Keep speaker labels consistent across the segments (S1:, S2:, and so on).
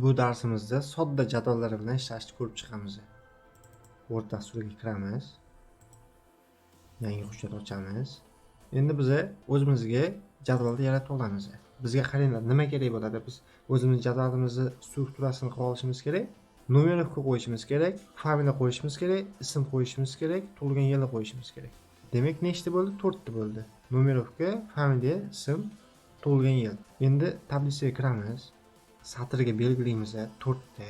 S1: Bu darsimizda sodda jadvallar bilan ishlashni ko'rib chiqamiz. Word dasturiga kiramiz. Yangi hujjat ochamiz. Endi biz o'zimizga jadvalni yaratib olamiz. Bizga qaranglar, nima kerak bo'ladi? Biz o'zimiz jadvalimizni strukturasini qilib olishimiz kerak. Numerovka qo'yishimiz kerak, familiya qo'yishimiz kerak, ism qo'yishimiz kerak, tug'ilgan yilni qo'yishimiz kerak. Demak, nechta bo'ldi? 4 ta bo'ldi. Numerovka, familiya, ism, tug'ilgan yil. Endi tablisaga kiramiz. Satrga belgilaymiz 4 ta.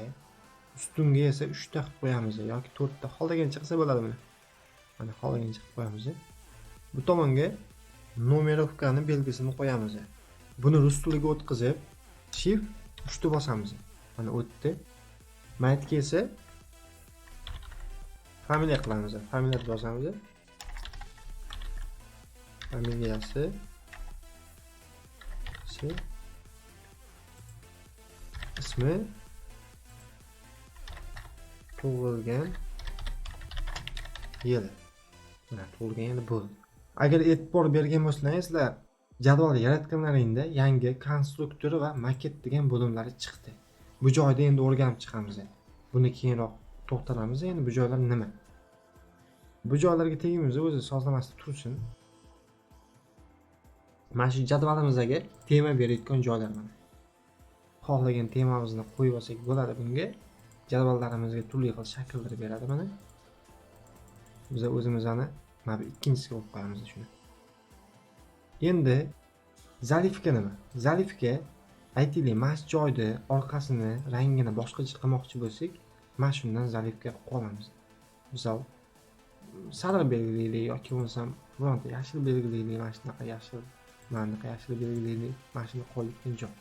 S1: Ustunga esa 3 ta qilib qo'yamiz yoki 4 ta. Xohlagancha qilsa bo'ladi buni. Mana xohlagancha qilib qo'yamiz. Bu tomonga numerovkani belgisini qo'yamiz. Buni rus tiliga o'tkazib, shift 3 ta bosamiz. Mana o'tdi. Maytga esa familiya qilamiz. Familiya yozamiz. Familiyasi ismi, tug'ilgan yili. Mana tug'ilgan yili bu. Agar e'tibor bergan bo'lsangizlar, jadval yaratganlaringda yangi konstruktor va maket degan bo'limlari chiqdi. Bu joyda endi o'rganib chiqamiz. Buni keyinroq to'xtalamiz. Endi bu joylar nima? Bu joylarga tegimiz o'zi sozlamasida tursin. Mana shu jadvalimizdagi tema berayotgan joylar mana. Xohlagan temamizni qo'yib olsak bo'ladi bunga. Jadvallarimizga turli xil shakllar beradi mana. Biz o'zimizni mana ikkinchisiga olib qo'yamiz shuni. Endi zalifka nima? Zalifka aytaylik, mana shu joyda orqasini, rangini boshqacha qilmoqchi bo'lsak, mana shundan zalifka qilib qolamiz. Misol sariq belgilaylik yoki bo'lmasam bironta yashil belgilaylik, mana shunaqa yashil, mana bunaqa yashil belgilaylik, mana shuni qo'ygan joy.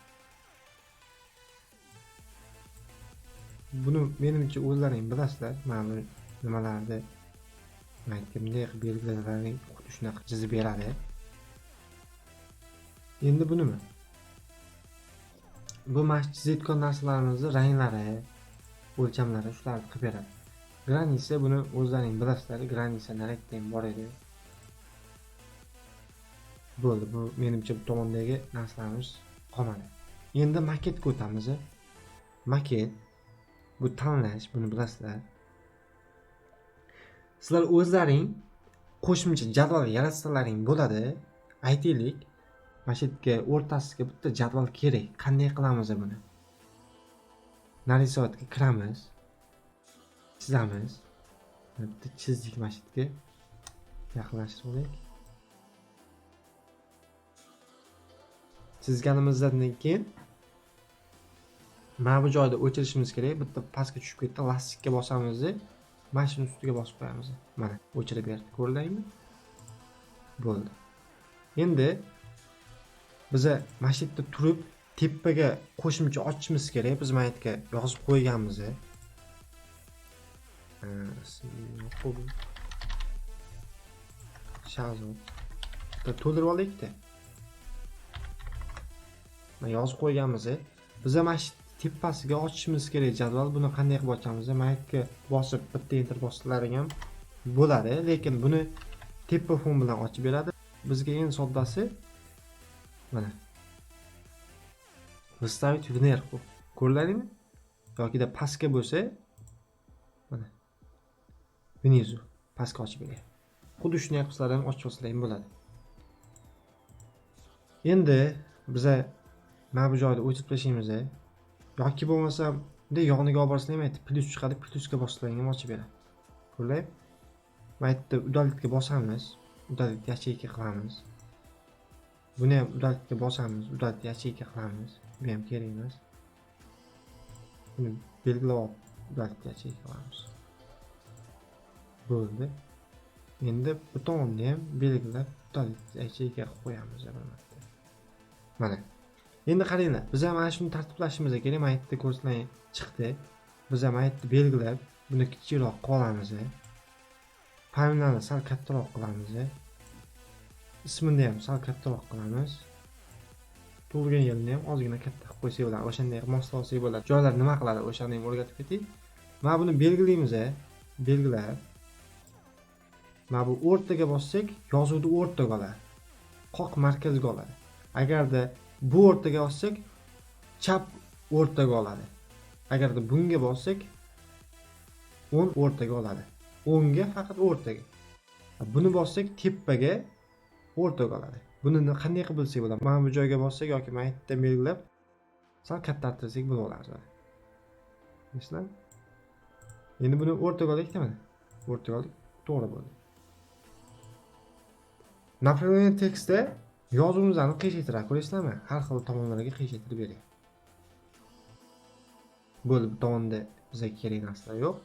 S1: Buni menimcha o'zlaring bilasizlar, mana bu nimalarni aytganda belgilarning xuddi shunaqa chizib beradi. Endi bu nima? Bu mana chizayotgan narsalarimizni ranglari, o'lchamlari shularni qilib beradi. Granisa buni o'zlaring bilasizlar, granisa narakdan bor edi. Bo'ldi, bu menimcha bu tomondagi narsalarimiz qolmadi. Endi maketga o'tamiz. Maket bu tanlash, buni bilasizlar. Sizlar o'zlaring qo'shimcha jadval yaratsalaring bo'ladi. Aytaylik, mana shu yerga o'rtasiga bitta jadval kerak. Qanday qilamiz buni? Narisotga kiramiz. Chizamiz. Bitta chizdik mana shu yerga. Yaqinlashtirib. Chizganimizdan keyin mana bu joyda o'chirishimiz kerak. Bitta pastga tushib ketdi, lastikka bosamiz. Mana shuni ustiga bosib qo'yamiz. Mana o'chirib berdi. Ko'rdingmi? Bo'ldi. Endi biz mana shu yerda turib tepaga qo'shimcha ochishimiz kerak. Biz mana yerga yozib qo'yganmiz. Shazot. To'ldirib olaylik-da. Mana yozib qo'yganmiz. Biz mana shu tepasiga ochishimiz kerak jadval. Buni qanday qilib ochamiz? Mana yerga bosib bitta enter bossalaring ham bo'ladi, lekin buni tepa fon bilan ochib beradi. Bizga eng soddasi mana выставить вверх. Ko'rdingmi? Yoki da pastga bo'lsa mana внизу pastga ochib beradi. Xuddi shunday qilsalar ham ochib olsalar ham bo'ladi. Endi biz mana bu joyda o'chirib tashlaymiz. Yoki bo'lmasa bunday yoniga olib borsa ham aytib plus chiqadi, plusga bossangiz ham ochib beradi. Ko'rlaymi? Mana yerda udalitga bosamiz, udalit yacheyka qilamiz. Buni ham udalitga bosamiz, udalit yacheyka qilamiz. Bu ham kerak emas. Buni belgilab olib udalit yacheyka qilamiz. Bo'ldi. Endi bu tomonni ham belgilab udalit yacheyka qilib qo'yamiz albatta. Mana. Endi qaranglar, biz ham mana shuni tartiblashimiz kerak. Mana yerda ko'rsatlang chiqdi. Biz ham mana yerda belgilab, buni kichikroq qilamiz. Familiyani sal kattaroq qilamiz. Ismini ham sal kattaroq qilamiz. Tug'ilgan yilni ham ozgina katta qilib qo'ysak bo'ladi. O'shanday moslolsak bo'ladi. Joylar nima qiladi? O'shani ham o'rgatib ketdik. Mana buni belgilaymiz. Belgilab. Mana bu o'rtaga bossak, yozuvni o'rtaga oladi. Qoq markazga oladi. Agarda bu o'rtaga bossak, chap o'rtaga oladi. Agarda bunga bossak 10 o'rtaga oladi. 10 ga faqat o'rtaga. Buni bossak tepaga o'rtaga oladi. Buni qanday qilib bilsak bo'ladi? Mana bu joyga bossak yoki mana yerda belgilab sal kattartirsak bo'laveradi. Eslar? Endi buni o'rtaga olaylik-da mana. O'rtaga oldik. To'g'ri bo'ldi. Направление tekstda yozuvimizni qiyshaytirib ko'rasizlarmi? Har xil tomonlarga qiyshaytirib beryapti. Bo'ldi, bu tomonda bizga kerak narsalar yo'q.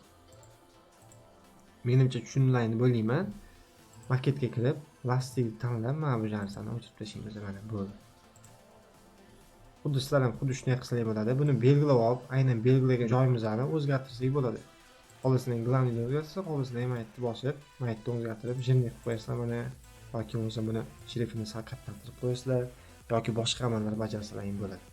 S1: Menimcha tushuniladi bo'layman. Maketga kirib, lastik tanlab, mana bu narsani o'chirib tashlaymiz mana bo'ldi. Xuddi sizlar ham xuddi shunday qilsangiz bo'ladi. Buni belgilab olib, aynan belgilagan joyimizni o'zgartirsak bo'ladi. Xolisini glavni o'zgartirsa, xolisini ham aytib bosib, maytni o'zgartirib, jimlik qilib qo'yasizlar mana. Yoki bo'lmasa buni shriftini sal kattartirib qo'yasizlar yoki boshqa amallar bajarsalar ham bo'ladi.